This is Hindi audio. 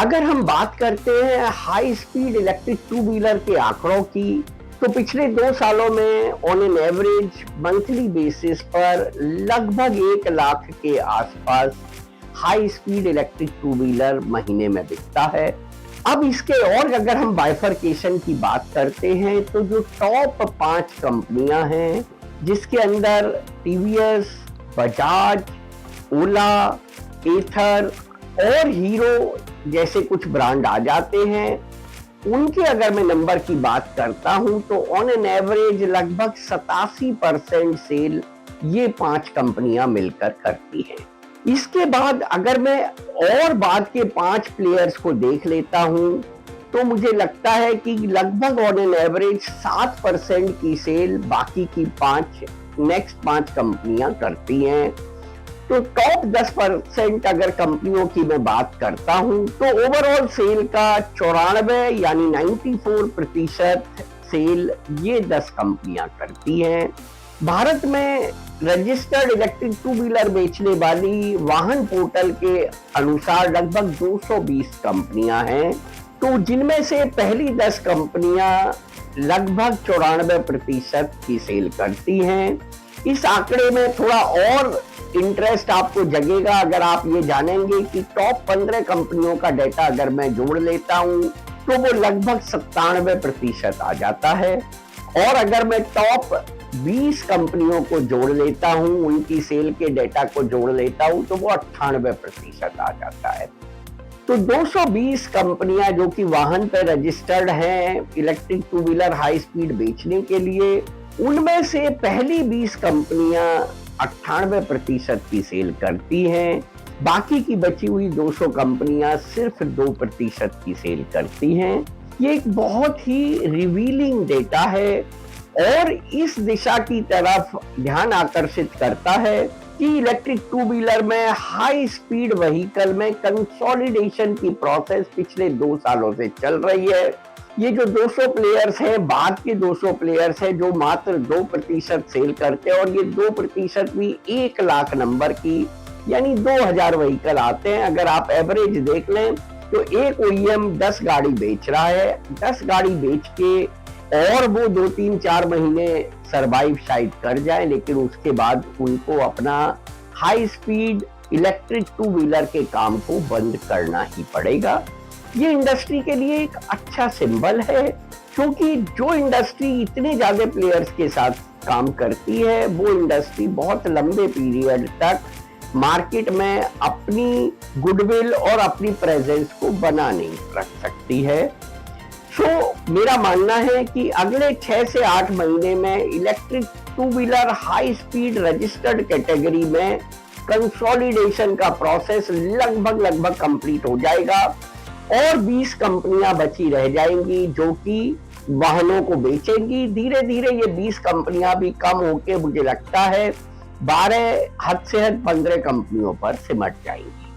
अगर हम बात करते हैं high speed electric two wheeler के आंकड़ों की, तो पिछले 2 सालों में on an average monthly basis पर लगभग 1 लाख के आसपास high speed electric two wheeler महीने में बिकता है। अब इसके और अगर हम बाइफरकेशन की बात करते हैं, तो जो टॉप 5 कंपनियां हैं जिसके अंदर टीवीएस, बजाज, ओला, एथर और हीरो जैसे कुछ ब्रांड आ जाते हैं, उनके अगर मैं नंबर की बात करता हूं तो ऑन एन एवरेज लगभग 87% सेल ये 5 कंपनियां मिलकर करती हैं। इसके बाद अगर मैं और बाद के 5 प्लेयर्स को देख लेता हूं, तो मुझे लगता है कि लगभग ऑन एन एवरेज 7% की सेल बाकी की नेक्स्ट 5 कंपनियां करती हैं। तो टॉप 10% अगर कंपनियों की मैं बात करता हूं, तो ओवरऑल सेल का 94 यानी 94% सेल ये 10 कंपनियां करती हैं। भारत में रजिस्टर्ड इलेक्ट्रिक टू व्हीलर बेचने वाली वाहन पोर्टल के अनुसार लगभग 220 कंपनियां हैं, तो जिनमें से पहली 10 कंपनियां लगभग 94% की सेल करती हैं। इस आंकड़े में थोड़ा और इंटरेस्ट आपको जगेगा अगर आप ये जानेंगे कि टॉप 15 कंपनियों का डेटा अगर मैं जोड़ लेता हूं, तो वो लगभग 97% आ जाता है। और अगर मैं टॉप 20 कंपनियों को जोड़ लेता हूं, उनकी सेल के डेटा को जोड़ लेता हूं, तो वो 98% आ जाता है। तो 220 कंपनियां जो कि वाहन पर रजिस्टर्ड हैं electric two wheeler high speed बेचने के लिए, उनमें से पहली 20 कंपनियां 98% की सेल करती हैं। बाकी की बची हुई 200 कंपनियां सिर्फ 2% की सेल करती हैं। ये एक बहुत ही रिवीलिंग डेटा है और इस दिशा की तरफ ध्यान आकर्षित करता है कि इलेक्ट्रिक टू व्हीलर में हाई स्पीड व्हीकल में कंसोलिडेशन की प्रोसेस पिछले 2 सालों से चल रही है। ये जो 200 प्लेयर्स हैं, बाद के 200 प्लेयर्स हैं जो मात्र 2% सेल करते हैं, और ये 2% भी 1 लाख नंबर की यानी 2000 व्हीकल आते हैं। अगर आप एवरेज देख लें तो एक ओईएम 10 गाड़ी बेच रहा है, 10 गाड़ी बेच के और वो 2-3-4 महीने सरवाइव शायद कर जाए, लेकिन उसके बाद उनको अपना high speed electric two wheeler के काम को बंद करना ही पड़ेगा। ये इंडस्ट्री के लिए एक अच्छा सिंबल है, क्योंकि जो इंडस्ट्री इतने ज्यादा प्लेयर्स के साथ काम करती है, वो इंडस्ट्री बहुत लंबे पीरियड तक मार्केट में अपनी गुडविल और अपनी प्रेजेंस को बना नहीं रख सकती है। मेरा मानना है कि अगले 6 से 8 महीने में electric two wheeler high speed registered category में कंसोलिडेशन का प्रोसेस लगभग कंप्लीट हो जाएगा और 20 कंपनियां बची रह जाएंगी जो कि वाहनों को बेचेंगी। धीरे धीरे ये 20 कंपनियां भी कम होके मुझे लगता है 12 हद से हद 15 कंपनियों पर सिमट जाएंगी।